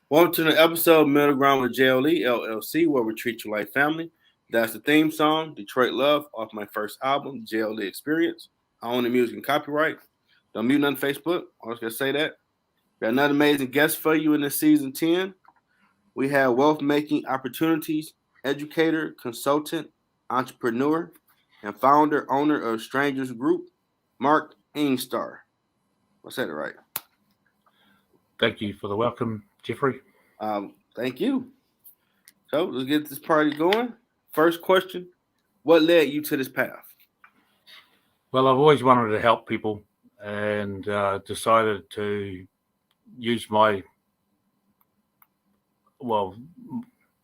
Welcome to the episode Middle Ground with JLE LLC, where we treat you like family. That's the theme song, Detroit Love, off my first album, JLE Experience. I own the music and copyright. Don't mute nothing Facebook. I was going to say that. Got another amazing guest for you in this season 10. We have wealth making opportunities, educator, consultant, entrepreneur, and founder, owner of Strangers Group, Mark Ainstar. I said it right. Thank you for the welcome, Jeffrey. Thank you. So let's get this party going. First question: what led you to this path? Well, I've always wanted to help people and decided to use well,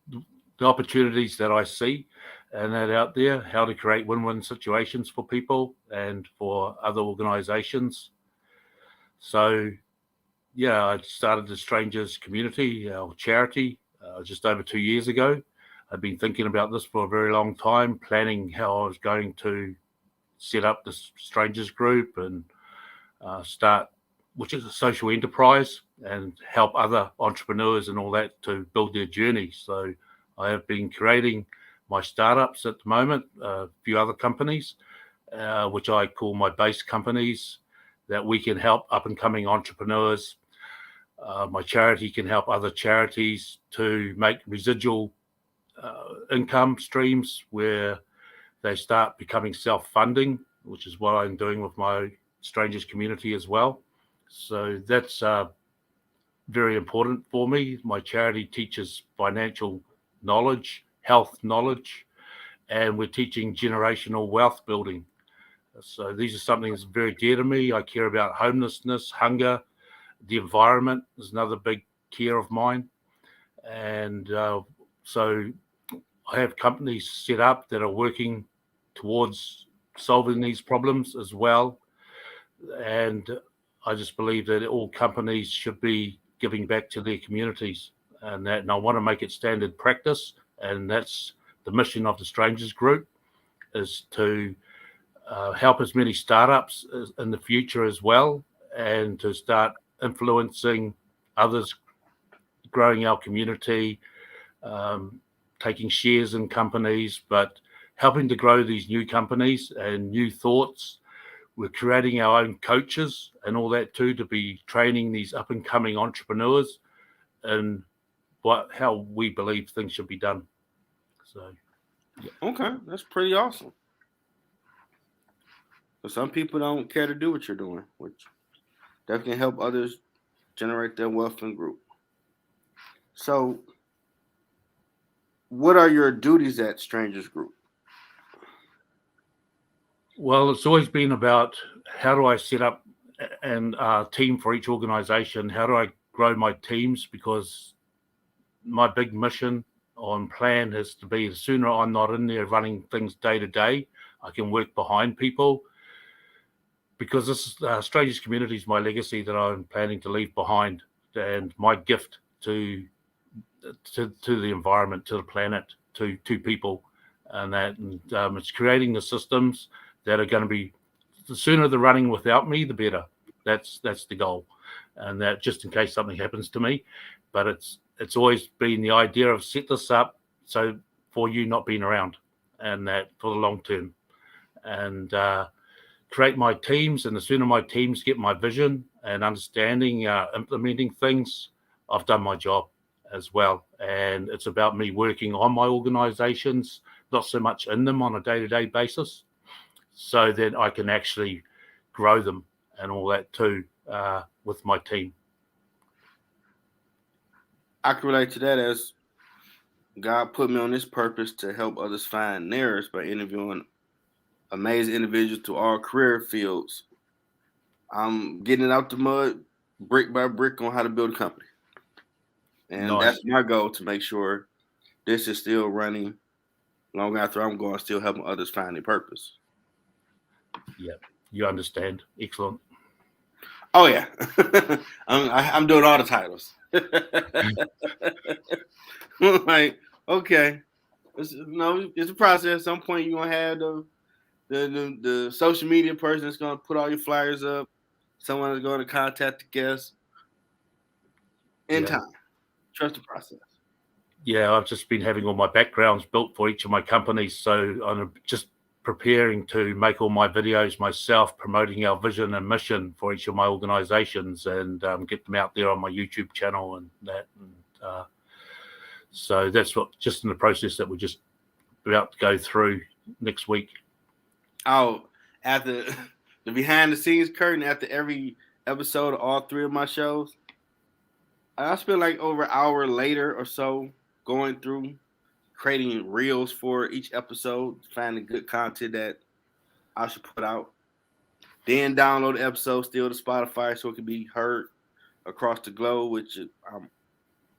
the opportunities that I see and that out there, how to create win-win situations for people and for other organizations. So, yeah, I started the Strangers Community, our charity, just over 2 years ago. I've been thinking about this for a very long time, planning how I was going to set up this strangers group and start, which is a social enterprise, and help other entrepreneurs and all that to build their journey. So I have been creating my startups at the moment, a few other companies, which I call my base companies, that we can help up and coming entrepreneurs. My charity can help other charities to make residual income streams where they start becoming self-funding, which is what I'm doing with my strangers community as well. So that's very important for me. My charity teaches financial knowledge, health knowledge, and we're teaching generational wealth building. So these are something that's very dear to me. I care about homelessness, hunger, the environment is another big care of mine. And so I have companies set up that are working towards solving these problems as well. And I just believe that all companies should be giving back to their communities, and I want to make it standard practice. And that's the mission of the Strangers Group, is to help as many startups in the future as well, and to start influencing others, growing our community, um, taking shares in companies, but helping to grow these new companies and new thoughts. We're creating our own coaches and all that too, to be training these up and coming entrepreneurs and how we believe things should be done. So, yeah. Okay, that's pretty awesome. But some people don't care to do what you're doing, which that can help others generate their wealth and group. So, what are your duties at Strangers Group? Well, it's always been about how do I set up and team for each organization? How do I grow my teams? Because my big mission on plan has to be, the sooner I'm not in there running things day to day, I can work behind people, because this Strangers community is my legacy that I'm planning to leave behind, and my gift to the environment, to the planet, to people, and it's creating the systems that are going to be, the sooner they're running without me, the better. That's the goal, and that just in case something happens to me. But it's always been the idea of set this up so for you not being around, and that for the long term, and create my teams. And the sooner my teams get my vision and understanding, implementing things, I've done my job as well. And it's about me working on my organizations, not so much in them on a day-to-day basis, so that I can actually grow them and all that too, with my team. I can relate to that as God put me on this purpose to help others find theirs by interviewing amazing individuals to all career fields. I'm getting it out the mud, brick by brick, on how to build a company. And that's Nice. my goal, to make sure this is still running long after I'm gone, still helping others find their purpose. Yeah, you understand. Excellent. Oh yeah, I'm doing all the titles. Like, okay, it's a process. At some point, you're gonna have the social media person that's gonna put all your flyers up. Someone is going to contact the guests in Yeah, time. Trust the process. Yeah, I've just been having all my backgrounds built for each of my companies. So I'm just preparing to make all my videos myself, promoting our vision and mission for each of my organizations, and get them out there on my YouTube channel and that. And, so that's what just in the process that we're just about to go through next week. Oh, at the behind the scenes curtain after every episode of all three of my shows, I spend like over an hour later or so going through creating reels for each episode, finding good content that I should put out. Then download the episode still to Spotify so it can be heard across the globe. Which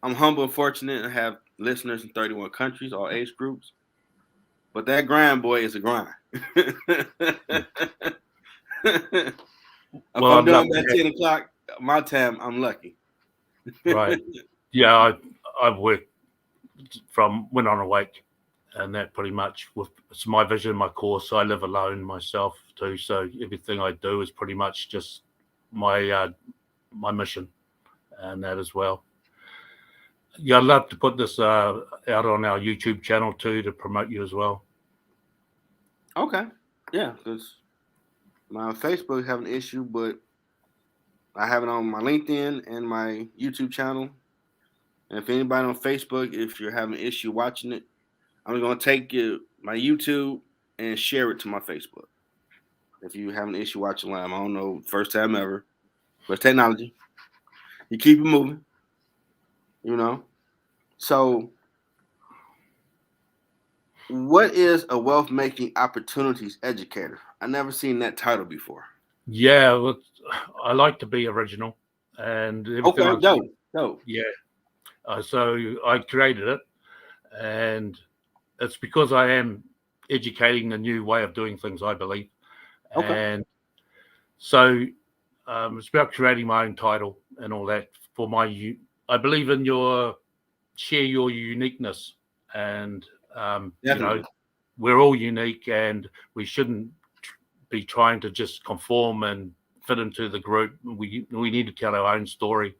I'm humble and fortunate to have listeners in 31 countries, all age groups. But that grind, boy, is a grind. If Well, I'm I'd love done by 10 o'clock my time, I'm lucky. right. Yeah, I've worked from when I'm awake, and that pretty much with it's my vision, my course. I live alone myself too, so everything I do is pretty much just my my mission, and that as well. Yeah, I'd love to put this out on our YouTube channel too to promote you as well. Okay. Yeah, because my Facebook have an issue, but I have it on my LinkedIn and my YouTube channel. And if anybody on Facebook, if you're having an issue watching it, I'm going to take my YouTube and share it to my Facebook. If you have an issue watching live, I don't know, first time ever, but technology. You keep it moving, you know. So, what is a wealth making opportunities educator? I never seen that title before. Yeah, well, I like to be original, and everything. Okay, dope. Yeah, so I created it, and it's because I am educating the new way of doing things, I believe. Okay. And so it's about creating my own title and all that for I believe in share your uniqueness, and Definitely. we're all unique, and we shouldn't be trying to just conform and fit into the group. We need to tell our own story,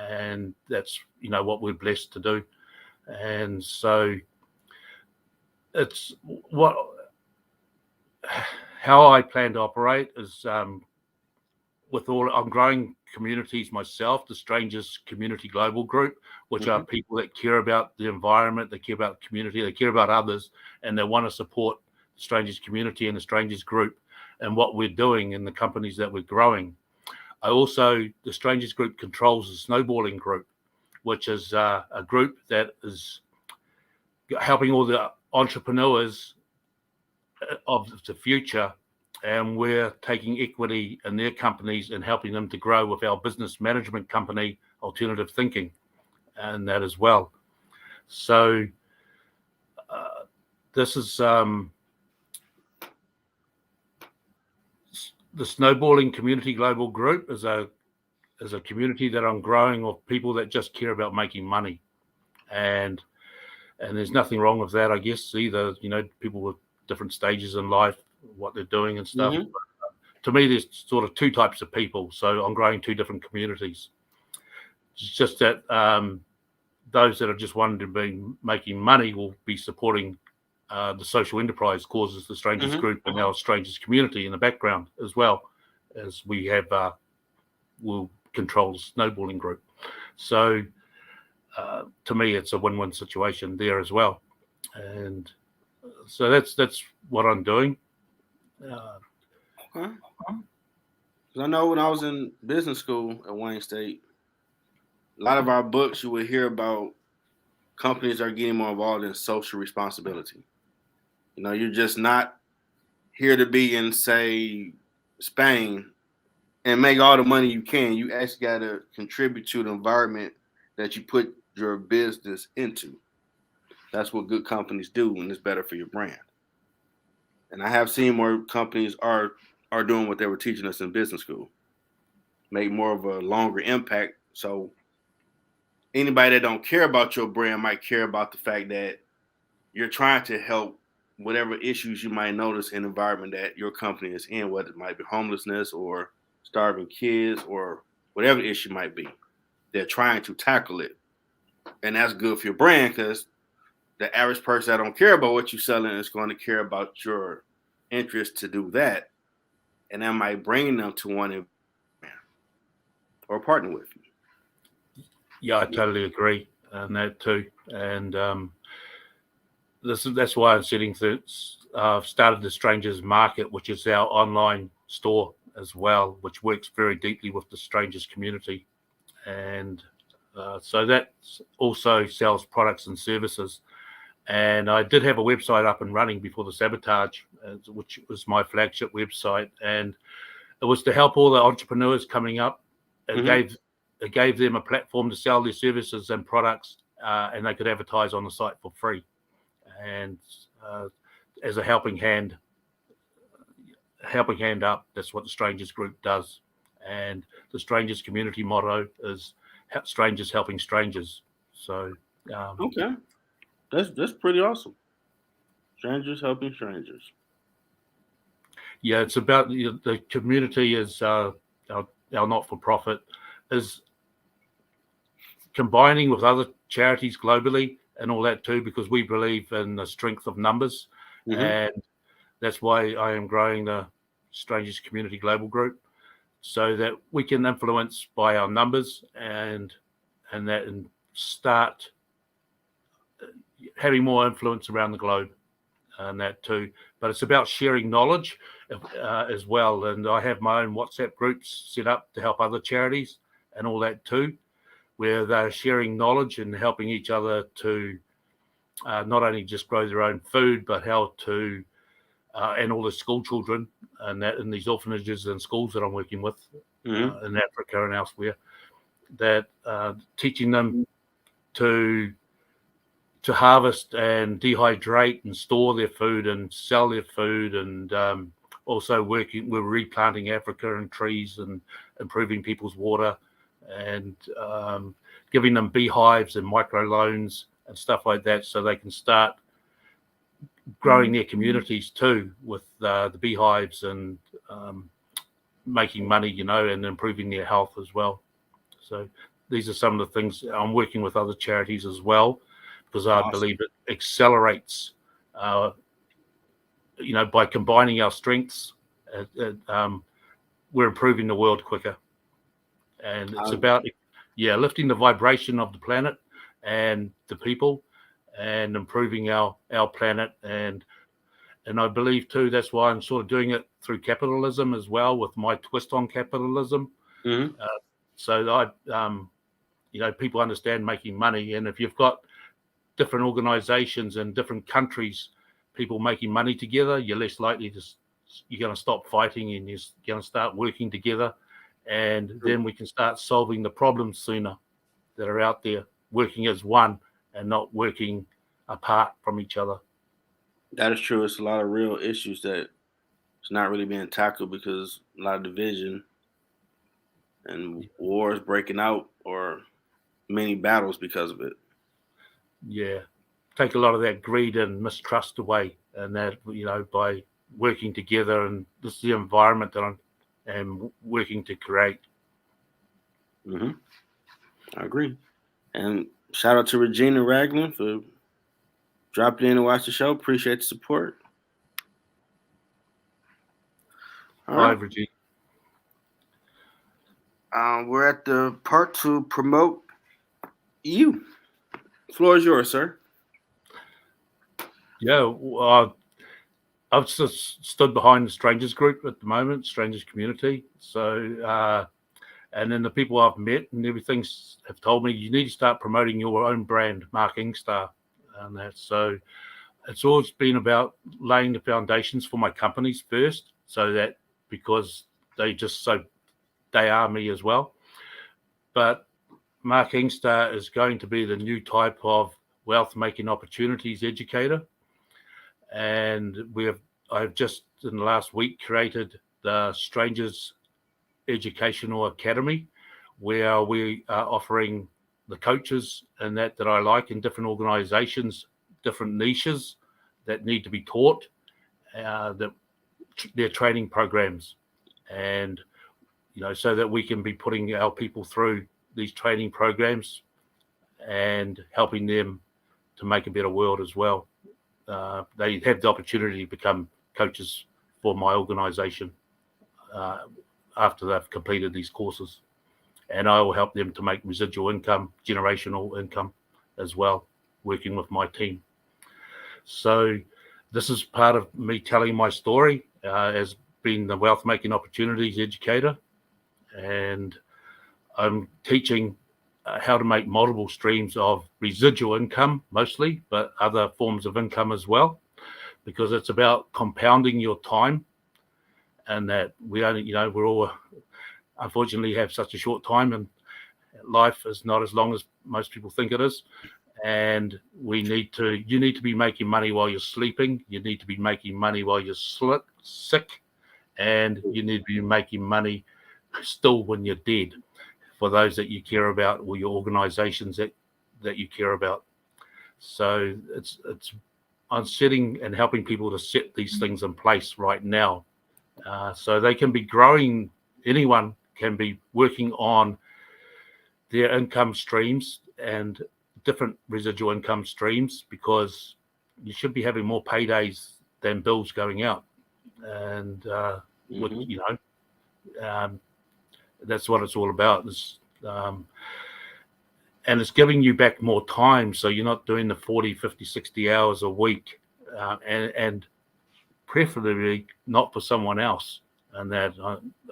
and that's what we're blessed to do. And so it's how I plan to operate is I'm growing communities myself, the Strangers Community Global Group, which are people that care about the environment, they care about the community, they care about others, and they want to support the Strangers community and the Strangers group and what we're doing in the companies that we're growing. The Strangers group controls the snowballing group, which is a group that is helping all the entrepreneurs of the future, and we're taking equity in their companies and helping them to grow with our business management company, Alternative Thinking, and that as well. So this is the Snowballing Community Global Group is a community that I'm growing of people that just care about making money, and there's nothing wrong with that, I guess. Either people with different stages in life, what they're doing and stuff. To me, there's sort of two types of people. So I'm growing two different communities. It's just that those that are just wanting to be making money will be supporting the social enterprise causes, the Strangers group, and our Strangers community in the background, as well as we have will control the snowballing group. So to me, it's a win-win situation there as well. And so that's what I'm doing. Okay. I know when I was in business school at Wayne State, a lot of our books you would hear about companies are getting more involved in social responsibility. You're just not here to be in, say, Spain and make all the money you can. You actually got to contribute to the environment that you put your business into. That's what good companies do, and it's better for your brand. And I have seen more companies are doing what they were teaching us in business school, make more of a longer impact. So anybody that don't care about your brand might care about the fact that you're trying to help whatever issues you might notice in the environment that your company is in, whether it might be homelessness or starving kids or whatever the issue might be. They're trying to tackle it And that's good for your brand because the average person that don't care about what you're selling is going to care about your interest to do that. And that might bring them to one or partner with you. Yeah, I totally agree on that too. And that's why I'm started the Strangers Market, which is our online store as well, which works very deeply with the Strangers community. And so that also sells products and services. And I did have a website up and running before the sabotage, which was my flagship website. And it was to help all the entrepreneurs coming up. It gave them a platform to sell their services and products, and they could advertise on the site for free. And as a helping hand up, that's what the Strangers Group does. And the Strangers community motto is strangers helping strangers. So okay, that's pretty awesome. Strangers helping strangers. Yeah, it's about the community is our not-for-profit is combining with other charities globally and all that too, because we believe in the strength of numbers. And that's why I am growing the Strangers Community Global Group, so that we can influence by our numbers and start having more influence around the globe and that too. But it's about sharing knowledge as well. And I have my own WhatsApp groups set up to help other charities and all that too, where they're sharing knowledge and helping each other to not only just grow their own food, but how to and all the school children and that in these orphanages and schools that I'm working with in Africa and elsewhere, that teaching them to harvest and dehydrate and store their food and sell their food, and also we're replanting Africa and trees and improving people's water and giving them beehives and microloans and stuff like that, so they can start growing their communities too with the beehives and making money, and improving their health as well. So these are some of the things. I'm working with other charities as well, because I believe it accelerates, by combining our strengths, we're improving the world quicker. And it's about, lifting the vibration of the planet and the people and improving our planet. And I believe too, that's why I'm sort of doing it through capitalism as well, with my twist on capitalism. So that people understand making money. And if you've got different organizations and different countries, people making money together, you're less likely you're going to stop fighting and you're going to start working together. And then we can start solving the problems sooner that are out there, working as one and not working apart from each other. That is true. It's a lot of real issues that it's not really being tackled because a lot of division and wars breaking out, or many battles because of it. Yeah. Take a lot of that greed and mistrust away, and that, by working together, and this is the environment that I'm working to create. I agree. And shout out to Regina Ragland for dropping in to watch the show. Appreciate the support. All right, Regina. We're at the part to promote you. The floor is yours, sir. Yeah, I've just stood behind the Strangers Group at the moment, Strangers Community. So, and then the people I've met and everything have told me you need to start promoting your own brand, Mark Ingstar, and that. So it's always been about laying the foundations for my companies first, so that because they are me as well. But Mark Ingstar is going to be the new type of wealth making opportunities educator. And I've just in the last week created the Strangers Educational Academy, where we are offering the coaches and that I like in different organizations, different niches that need to be taught, their training programs. And so that we can be putting our people through these training programs and helping them to make a better world as well. They have the opportunity to become coaches for my organisation after they've completed these courses. And I will help them to make residual income, generational income as well, working with my team. So this is part of me telling my story as being the wealth making opportunities educator. And I'm teaching how to make multiple streams of residual income mostly, but other forms of income as well, because it's about compounding your time. And that we only, we're all unfortunately have such a short time, and life is not as long as most people think it is. And you need to be making money while you're sleeping. You need to be making money while you're sick, and you need to be making money still when you're dead, for those that you care about or your organizations that you care about. So it's I'm setting and helping people to set these things in place right now, so they can be growing. Anyone can be working on their income streams and different residual income streams, because you should be having more paydays than bills going out. And that's what it's all about. And it's giving you back more time, so you're not doing the 40, 50, 60 hours a week, and preferably not for someone else. And that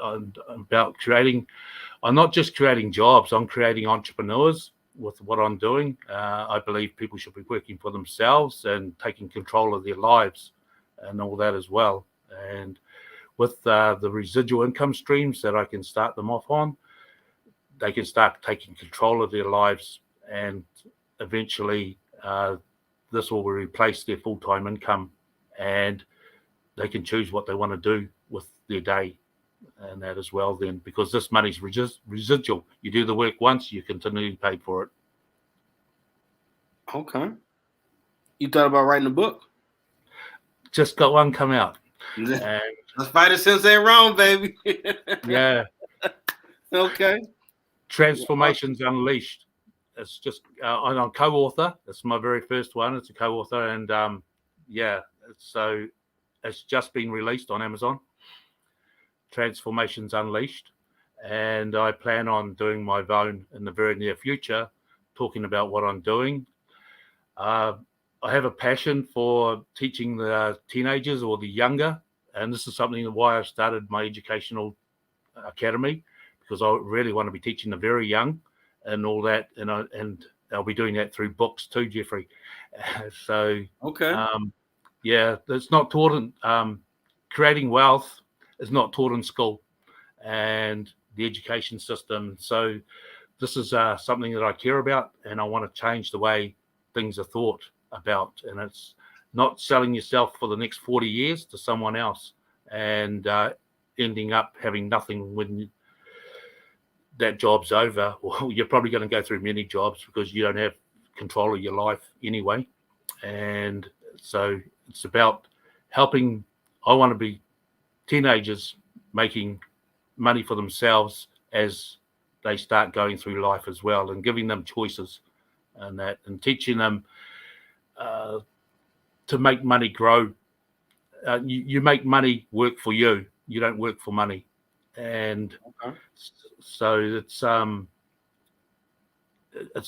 I'm about creating, I'm not just creating jobs, I'm creating entrepreneurs with what I'm doing. I believe people should be working for themselves and taking control of their lives and all that as well. And with the residual income streams that I can start them off on, they can start taking control of their lives, and eventually this will replace their full-time income, and they can choose what they want to do with their day and that as well then, because this money's residual. You do the work once, you continue to pay for it. Okay. You thought about writing a book? Just got one come out. And the Spider Sense ain't wrong, baby. Yeah. Okay. Transformations Unleashed. It's just I'm a co-author. It's my very first one. It's a co-author, and so it's just been released on Amazon. Transformations Unleashed, and I plan on doing my own in the very near future, talking about what I'm doing. I have a passion for teaching the teenagers or the younger, and this is something why I started my educational academy, because I really want to be teaching the very young and all that, and I'll be doing that through books too, Jeffrey. So okay, it's not taught in creating wealth is not taught in school and the education system. So this is something that I care about, and I want to change the way things are thought about. And it's not selling yourself for the next 40 years to someone else and ending up having nothing when that job's over. Well, you're probably going to go through many jobs because you don't have control of your life anyway. And so it's about helping. I want to be teenagers making money for themselves as they start going through life as well, and giving them choices and that, and teaching them to make money grow. You make money work for you. You don't work for money. And so it's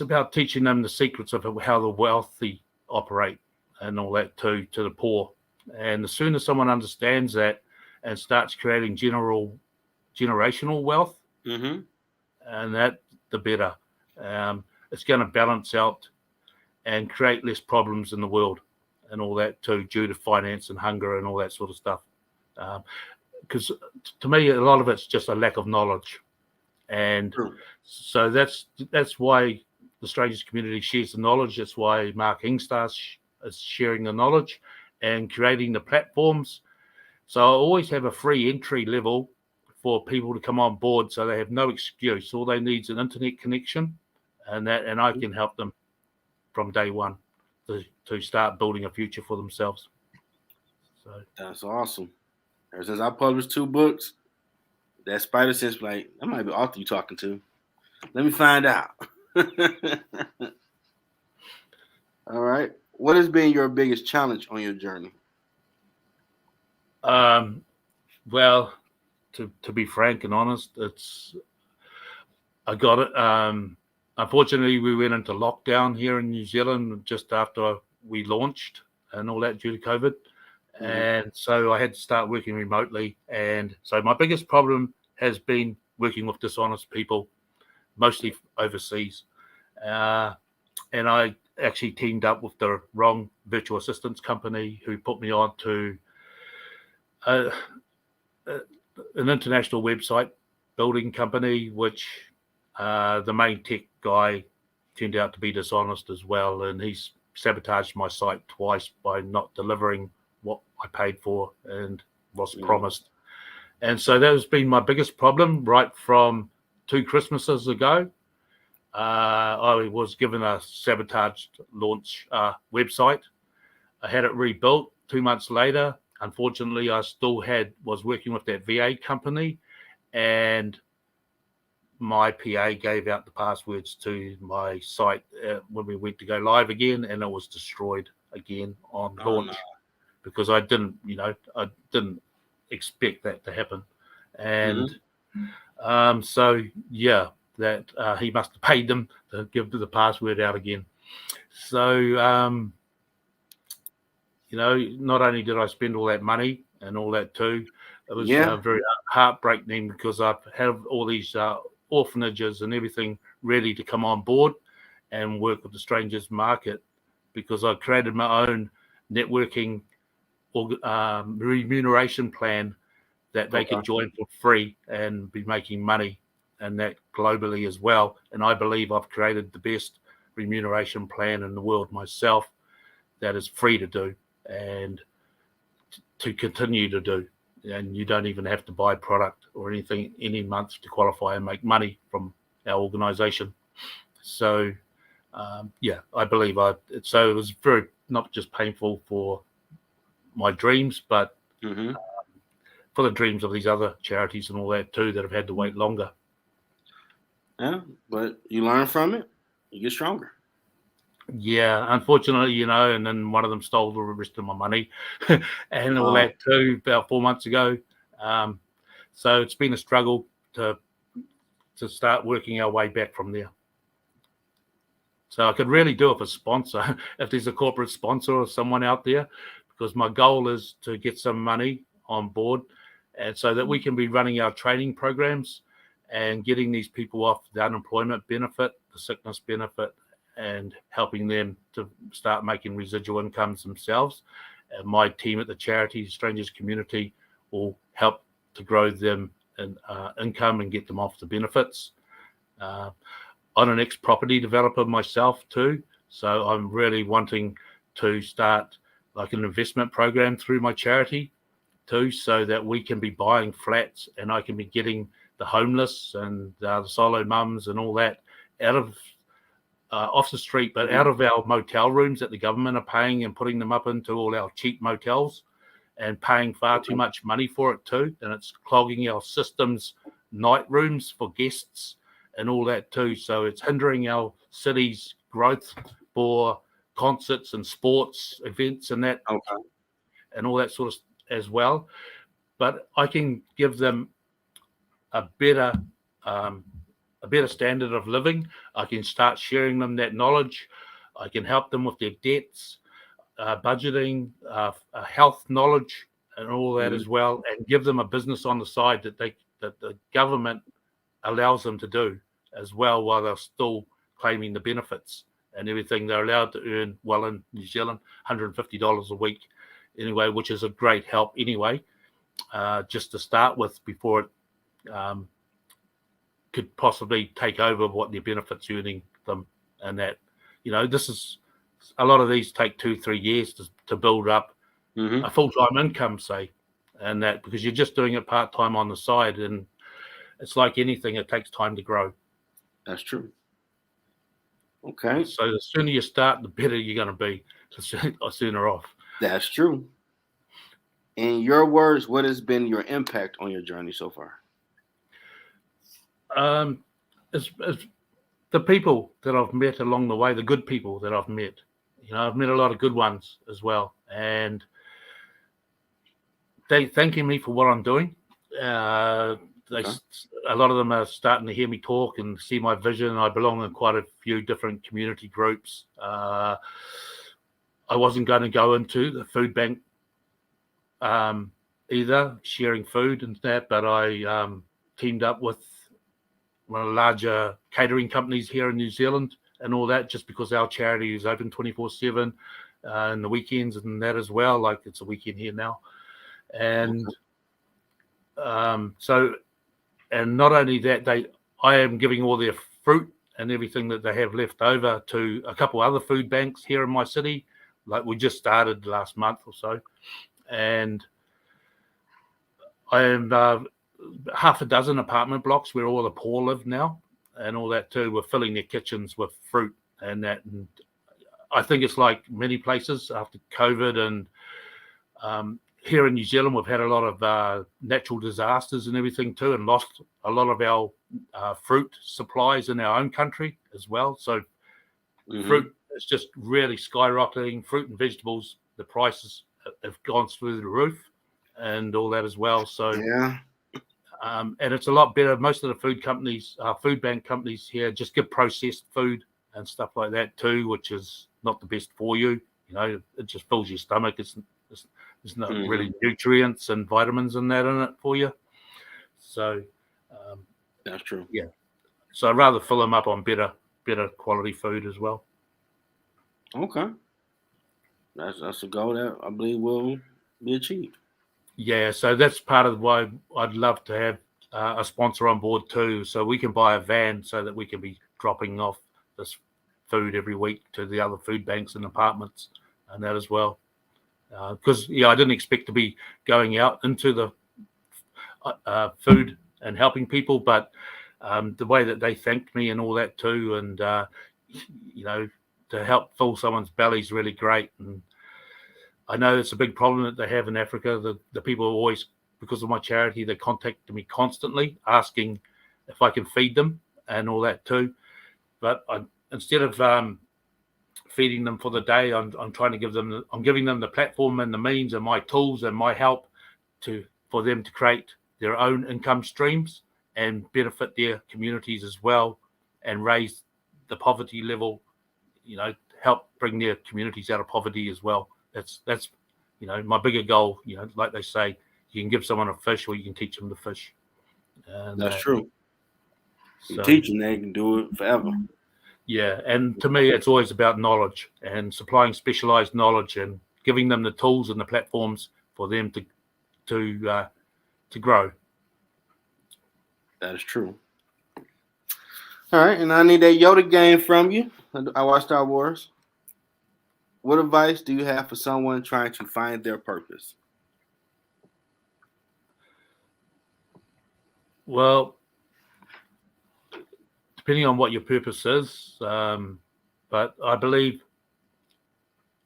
about teaching them the secrets of how the wealthy operate and all that to the poor. And the sooner someone understands that and starts creating generational wealth, and that, the better. It's going to balance out and create less problems in the world and all that too, due to finance and hunger and all that sort of stuff. Because to me, a lot of it's just a lack of knowledge. And so that's why the Strangers community shares the knowledge. That's why Mark Hingstar is sharing the knowledge and creating the platforms. So I always have a free entry level for people to come on board, so they have no excuse. All they need is an internet connection, and I can help them from day one to start building a future for themselves. So that's awesome. Ever since I published 2 books, that Spider Sense, like, that might be the author you talking to. Let me find out. All right. What has been your biggest challenge on your journey? Um, well, to be frank and honest, it's I got it. Unfortunately, we went into lockdown here in New Zealand just after we launched and all that due to COVID. Mm-hmm. And so I had to start working remotely. And so my biggest problem has been working with dishonest people, mostly overseas. Uh, and I actually teamed up with the wrong virtual assistance company who put me on to uh, uh, an international website building company, which the main tech guy turned out to be dishonest as well, and he's sabotaged my site twice by not delivering what I paid for and was Mm-hmm. promised. And so that has been my biggest problem right from 2 Christmases ago. I was given a sabotaged launch website. I had it rebuilt 2 months later. Unfortunately, I still was working with that VA company, and my PA gave out the passwords to my site when we went to go live again, and it was destroyed again on Oh no. launch because I didn't expect that to happen, and Mm-hmm. so yeah, that he must have paid them to give the password out again. So not only did I spend all that money and all that too, it was Yeah. very heartbreaking because I've had all these orphanages and everything ready to come on board and work with the strangers market because I created my own networking remuneration plan that they Okay. could join for free and be making money, and that globally as well. And I believe I've created the best remuneration plan in the world myself that is free to do and to continue to do. And you don't even have to buy product or anything any month to qualify and make money from our organisation. So, yeah, I believe so it was very not just painful for my dreams, but Mm-hmm. for the dreams of these other charities and all that too that have had to wait longer. Yeah, but you learn from it. You get stronger. Yeah, unfortunately, and then one of them stole the rest of my money and all Oh, that too about 4 months ago. Um, so it's been a struggle to start working our way back from there. So I could really do with a sponsor if there's a corporate sponsor or someone out there, because my goal is to get some money on board, and so that we can be running our training programs and getting these people off the unemployment benefit, the sickness benefit, and helping them to start making residual incomes themselves. And my team at the charity Strangers Community will help to grow them in income and get them off the benefits. Uh, I'm an ex-property developer myself too, so I'm really wanting to start like an investment program through my charity too, so that we can be buying flats and I can be getting the homeless and the solo mums and all that out of off the street, but mhm. out of our motel rooms that the government are paying and putting them up into all our cheap motels and paying far too Okay. much money for it too, and it's clogging our systems, night rooms for guests and all that too. So it's hindering our city's growth for concerts and sports events and that Okay. and all that sort of as well. But I can give them a better um, a better standard of living. I can start sharing them that knowledge. I can help them with their debts, budgeting, health knowledge, and all that Mhm. as well, and give them a business on the side that the government allows them to do as well, while they're still claiming the benefits and everything. They're allowed to earn well in New Zealand $150 a week anyway, which is a great help anyway, just to start with before it could possibly take over what their benefits earning them. And that, this is a lot of these take 2-3 years to build up a Mhm. full-time income, say, and that because you're just doing it part-time on the side, and it's like anything, it takes time to grow. That's true. Okay. So the sooner you start, the better you're going to be, the sooner off. That's true. In your words, what has been your impact on your journey so far? It's the people that I've met along the way, the good people that I've met, I've met a lot of good ones as well, and they thanking me for what I'm doing. Okay. A lot of them are starting to hear me talk and see my vision. I belong in quite a few different community groups. I wasn't going to go into the food bank either, sharing food and that, but I teamed up with one of the larger catering companies here in New Zealand and all that, just because our charity is open 24/7 and the weekends and that as well. Like it's a weekend here now. And so, and not only that, I am giving all their fruit and everything that they have left over to a couple other food banks here in my city. Like we just started last month or so, and I am half a dozen apartment blocks where all the poor live now, and all that too. We're filling their kitchens with fruit and that. And I think it's like many places after COVID and here in New Zealand, we've had a lot of natural disasters and everything too, and lost a lot of our fruit supplies in our own country as well. So fruit is just really skyrocketing. Fruit and vegetables, the prices have gone through the roof and all that as well. So Yeah. and it's a lot better. Most of the food companies, food bank companies here, just give processed food and stuff like that too, which is not the best for you. It just fills your stomach. There's not really nutrients and vitamins and that in it for you. So That's true. Yeah. So I'd rather fill them up on better quality food as well. Okay. That's a goal that I believe will be achieved. Yeah. So that's part of why I'd love to have a sponsor on board too, so we can buy a van so that we can be dropping off this food every week to the other food banks and apartments and that as well. Because I didn't expect to be going out into the food and helping people, but the way that they thanked me and all that too, and to help fill someone's belly is really great. And I know it's a big problem that they have in Africa. The people are always, because of my charity, they contact me constantly asking if I can feed them and all that too. But instead of feeding them for the day, I'm giving them the platform and the means and my tools and my help for them to create their own income streams and benefit their communities as well, and raise the poverty level, help bring their communities out of poverty as well. That's my bigger goal. Like they say, you can give someone a fish or you can teach them to fish. And That's true. So, teaching, they can do it forever. Yeah, and to me, it's always about knowledge and supplying specialized knowledge and giving them the tools and the platforms for them to grow. That is true. All right, and I need that Yoda game from you. I watched Star Wars. What advice do you have for someone trying to find their purpose? Well, depending on what your purpose is, but I believe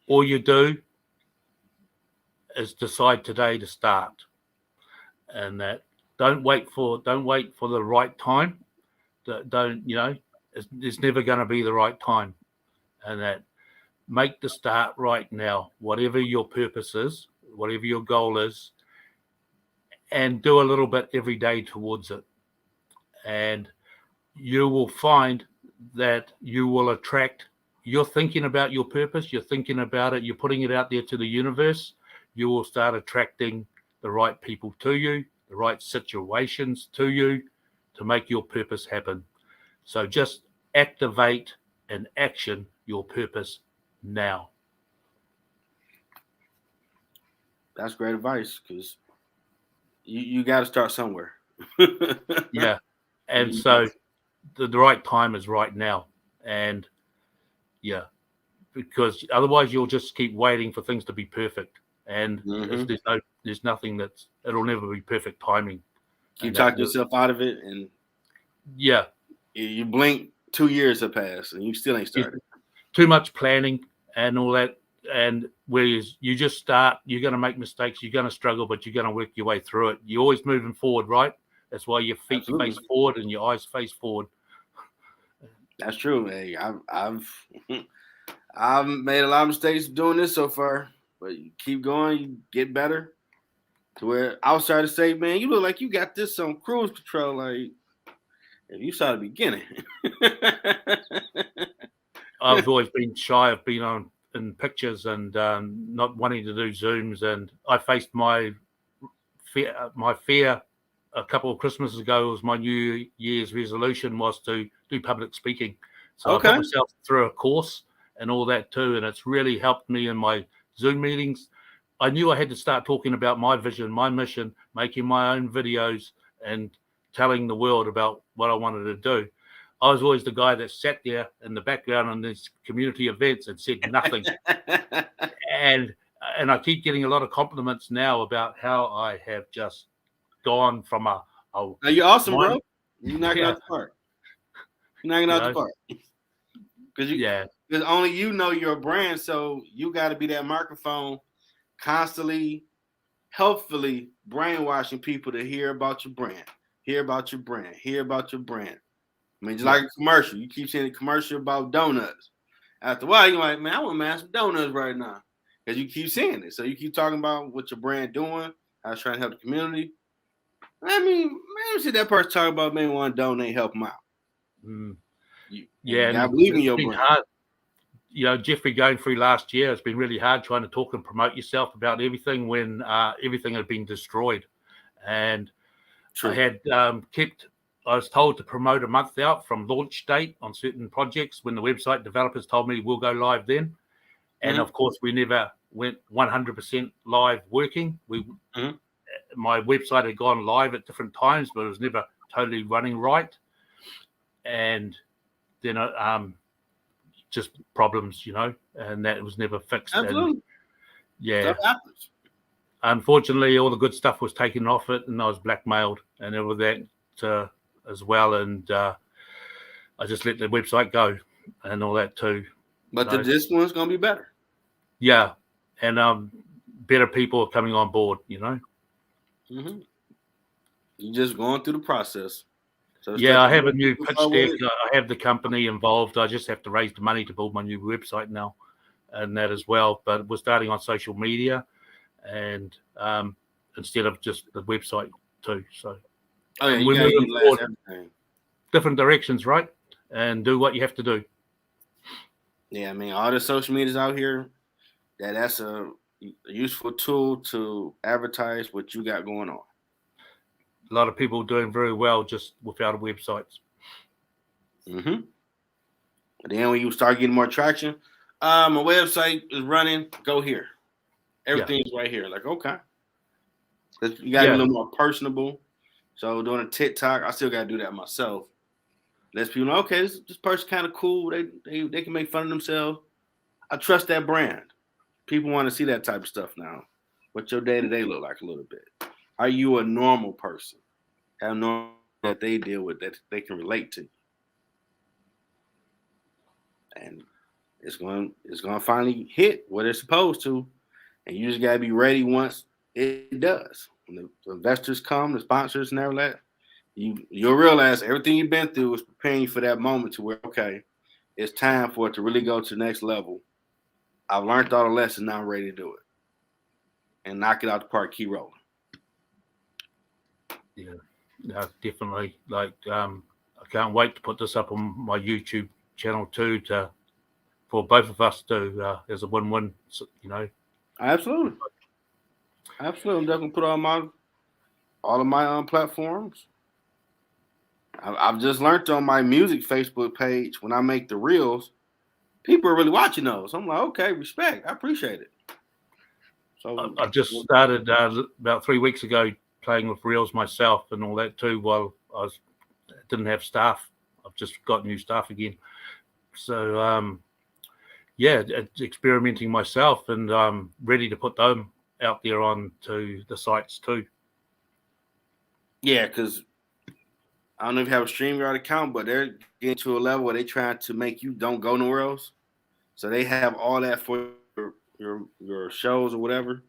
all you do is decide today to start, and that don't wait for the right time. Don't there's never going to be the right time, and that make the start right now, whatever your purpose is, whatever your goal is, and do a little bit every day towards it. And you will find that you will attract, you're thinking about your purpose, you're thinking about it, you're putting it out there to the universe, you will start attracting the right people to you, the right situations to you to make your purpose happen. So just activate and action your purpose now. That's great advice, because you got to start somewhere. Yeah. And so the right time is right now. And yeah, because otherwise you'll just keep waiting for things to be perfect. And there's nothing it'll never be perfect timing. You talk yourself out of it, and yeah, you blink, 2 years have passed and you still ain't started. Too much planning and all that. And whereas you just start, you're going to make mistakes, you're going to struggle, but you're going to work your way through it. You're always moving forward, right? That's why your feet face forward and your eyes face forward. That's true. Hey, I've made a lot of mistakes doing this so far, but you keep going, you get better. To where I was trying to say, man, you look like you got this on cruise control. Like if you saw the beginning. I've always been shy of being on in pictures and not wanting to do Zooms, and I faced my fear a couple of Christmases ago. Was my New Year's resolution was to do public speaking. So I Okay. put myself through a course and all that too, and it's really helped me in my Zoom meetings. I knew I had to start talking about my vision, my mission, making my own videos, and telling the world about what I wanted to do. I was always the guy that sat there in the background on these community events and said nothing. and and I keep getting a lot of compliments now about how I have just gone from a Now, you're awesome, one, bro. You're knocking yeah, out the park. You're knocking out the park. Because only you know your brand, so you got to be that microphone, constantly, helpfully brainwashing people to hear about your brand, hear about your brand, hear about your brand. I mean, just like a commercial. You keep seeing a commercial about donuts. After a while, you're like, man, I want to man some donuts right now. Because you keep seeing it. So you keep talking about what your brand doing, how it's trying to help the community. I mean, man, see that person talking about maybe want to donate, help them out. You gotta believe in your brand. Hard. Jeffrey going through last year, it's been really hard trying to talk and promote yourself about everything when everything had been destroyed. And True. I was told to promote a month out from launch date on certain projects when the website developers told me we'll go live then. And of course, we never went 100% live working. My website had gone live at different times, but it was never totally running right. And then just problems, and that was never fixed. Absolutely. And, stuff happens. Unfortunately, all the good stuff was taken off it, and I was blackmailed and all that as well. And I just let the website go and all that too. But this one's going to be better. Yeah. And better people are coming on board, You're just going through the process. So I have a new pitch deck. I have the company involved. I just have to raise the money to build my new website now and that as well. But we're starting on social media and instead of just the website too. So we're moving forward, different directions, right? And do what you have to do. Yeah, I mean, all the social medias out here, that's a useful tool to advertise what you got going on. A lot of people doing very well just without websites. But then when you start getting more traction, my website is running. Go here. Everything's right here. Like, okay. You got to be a little more personable. So doing a TikTok, I still got to do that myself. Let people know, okay, this person kind of cool. They can make fun of themselves. I trust that brand. People want to see that type of stuff now. What your day-to-day look like a little bit. Are you a normal person? Have normal that they deal with that they can relate to? And it's going to finally hit what it's supposed to. And you just got to be ready once it does. When the investors come, the sponsors and everything, you'll realize everything you've been through is preparing you for that moment to where, okay, it's time for it to really go to the next level. I've learned all the lessons, now I'm ready to do it. And knock it out the park, keep rolling. Yeah, definitely. Like, I can't wait to put this up on my YouTube channel too, for both of us to as a win-win. Absolutely. I'm definitely put on all of my platforms. I've just learned on my music Facebook page when I make the reels, people are really watching those. I'm like, okay, respect. I appreciate it. So I've just started about 3 weeks ago playing with reels myself and all that too. While I didn't have staff, I've just got new staff again. So experimenting myself, and I'm ready to put them out there onto the sites too. Yeah, because I don't know if you have a StreamYard account, but they're getting to a level where they're trying to make you don't go nowhere else. So they have all that for your shows or whatever,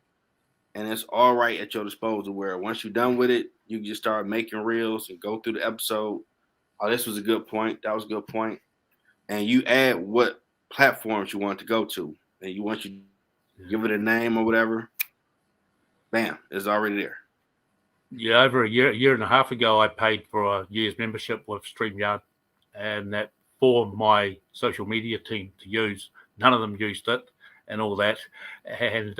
and it's all right at your disposal. Where once you're done with it, you can just start making reels and go through the episode. Oh, this was a good point. That was a good point. And you add what platforms you want to go to, and you want you give it a name or whatever, bam, it's already there. Yeah, over a year and a half ago, I paid for a year's membership with StreamYard, and that for my social media team to use. None of them used it and all that. And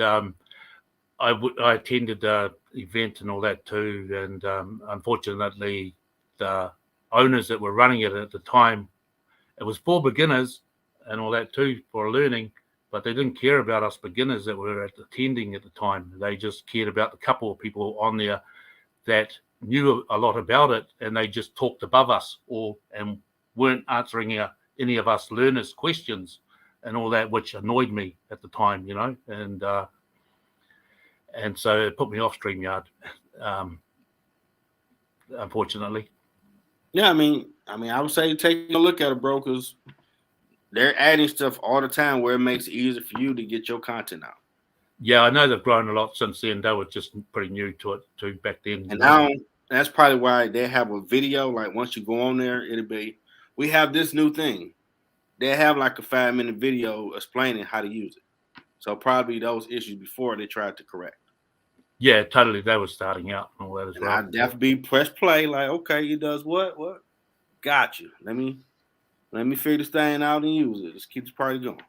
I attended the event and all that too. And unfortunately, the owners that were running it at the time, it was for beginners and all that too, for learning, but they didn't care about us beginners that were attending at the time. They just cared about the couple of people on there that knew a lot about it, and they just talked above us and weren't answering any of us learners' questions and all that, which annoyed me at the time, and so it put me off StreamYard, unfortunately. Yeah, I mean, I would say take a look at it, bro, because they're adding stuff all the time where it makes it easier for you to get your content out. Yeah, I know they've grown a lot since then. They were just pretty new to it too back then. And now that's probably why they have a video. Like once you go on there, it'll be, we have this new thing. They have like a 5-minute video explaining how to use it. So probably those issues before they tried to correct. Yeah, totally. They were starting out and all that as well. I'd definitely press play. Like, okay, it does what? Got you. Let me figure this thing out and use it. Let's keep this party going.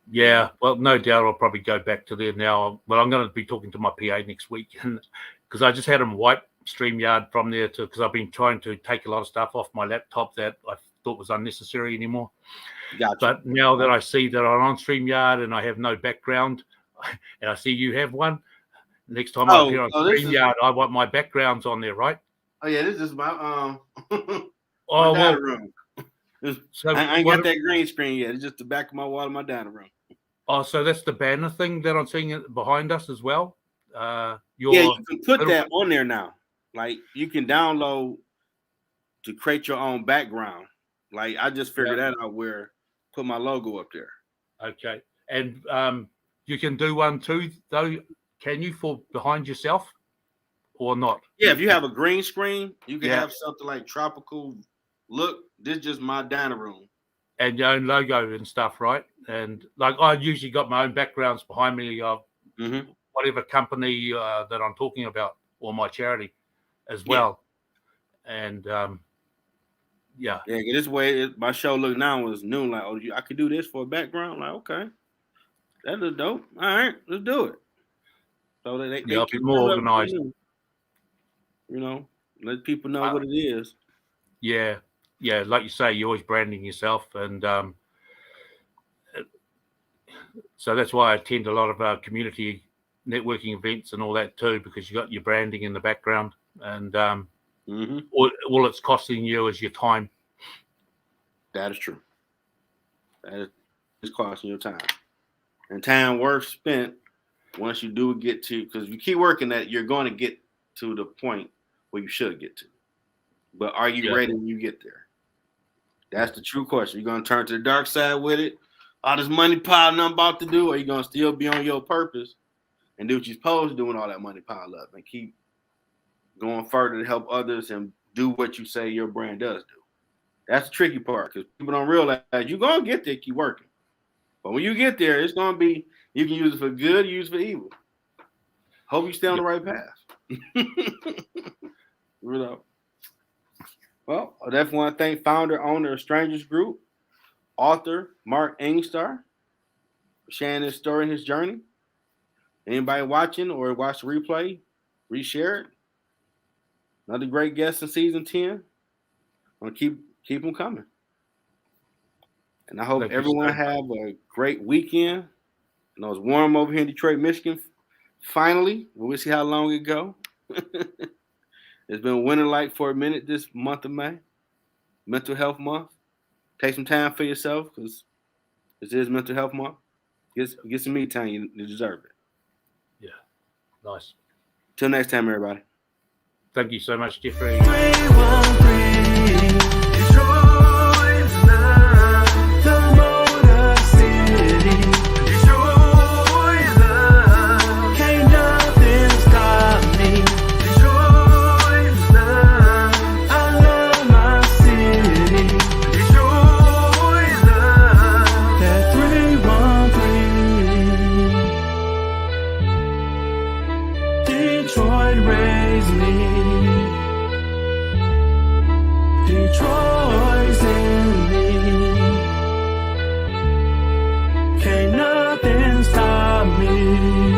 Yeah, well, no doubt I'll probably go back to there now. Well, I'm going to be talking to my PA next week because I just had him wipe StreamYard from there because I've been trying to take a lot of stuff off my laptop that I thought was unnecessary anymore. Gotcha. But now that I see that I'm on StreamYard and I have no background, and I see you have one, next time I appear on StreamYard, I want my backgrounds on there, right? Oh yeah, this is my my data room. So I ain't got that green screen yet. It's just the back of my wall of my data room. Oh, so that's the banner thing that I'm seeing behind us as well. Yeah, you can put that on there now. Like you can download to create your own background. Like I just figured that out where put my logo up there. Okay, and you can do one too, though. Can you for behind yourself or not? Yeah, if you have a green screen, you can have something like tropical. Look, this is just my dining room. And your own logo and stuff, right? And like I usually got my own backgrounds behind me of whatever company that I'm talking about or my charity as well. And this way my show look now was new. Like, oh, I could do this for a background. Like, okay, that looks dope. All right, let's do it. So they be more organized. Let people know what it is. Yeah. Yeah, like you say, you're always branding yourself, and so that's why I attend a lot of community networking events and all that too, because you got your branding in the background, and all it's costing you is your time. That is true. That is costing your time, and time worth spent. Once you do get to, because if you keep working that, you're going to get to the point where you should get to. But are you ready when you get there? That's the true question. You're going to turn to the dark side with it? All this money piling I'm about to do? Or are you going to still be on your purpose and do what you're supposed to do when all that money piled up and keep going further to help others and do what you say your brand does do? That's the tricky part because people don't realize you're going to get there, keep working. But when you get there, it's going to be, you can use it for good, use it for evil. Hope you stay on the right path. Well, I definitely want to thank founder, owner of Strangers Group, author Mark Angstar, for sharing his story and his journey. Anybody watching or watch the replay, reshare it. Another great guest in season 10. I'm going to keep them coming. And I hope everyone have a great weekend. I know it's warm over here in Detroit, Michigan. Finally, we'll see how long it go. It's been winter-like for a minute this month of May, Mental Health Month. Take some time for yourself because this is Mental Health Month. Get some me time. You deserve it. Yeah, nice. Till next time, everybody. Thank you so much, Jeffrey. That Can't nothing stop me.